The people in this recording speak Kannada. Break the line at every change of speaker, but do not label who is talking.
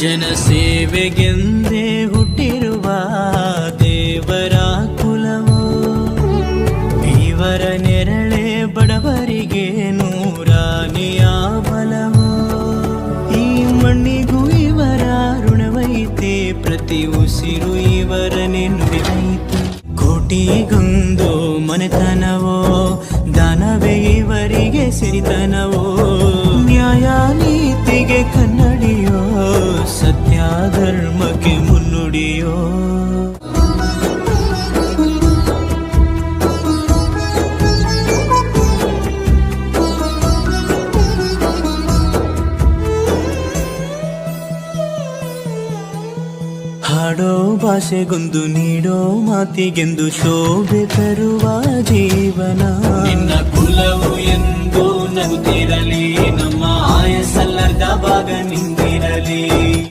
ಜನಸೇವೆಗೆಂದೇ ಹುಟ್ಟಿರುವ ದೇವರ ಕುಲವೋ, ಇವರ ನೆರಳೆ ಬಡವರಿಗೆ ನೂರಾನೆಯ ಬಲವೋ. ಈ ಮಣ್ಣಿಗೂ ಇವರ ಋಣವೈತೆ, ಪ್ರತಿ ಉಸಿರು ಇವರನ್ನೇ ನುಡಿದೈತೆ. ಕೋಟಿಗೊಂದು ಮನೆತನವೋ, ದಾನವೇ ಇವರಿಗೆ ಸಿರಿತನವೋ. ನ್ಯಾಯ ನೀತಿಗೆ ಕನ್ನಡಿಯೋ, ಸತ್ಯ ಧರ್ಮಕ್ಕೆ ಮುನ್ನುಡಿಯೋ. ಹಾಡೋ ಭಾಷೆಗೊಂದು, ನೀಡೋ ಮಾತಿಗೆಂದು ಶೋಭೆ ತರುವ ಜೀವನ. ನಿನ್ನ ಕುಲವು ಎಂದು ನಗುತ್ತಿರಲಿ, ನಮ್ಮ ಆಯಸ್ಸಲ್ಲರ್ಧ ಭಾಗ ನಿಂದಿರಲಿ.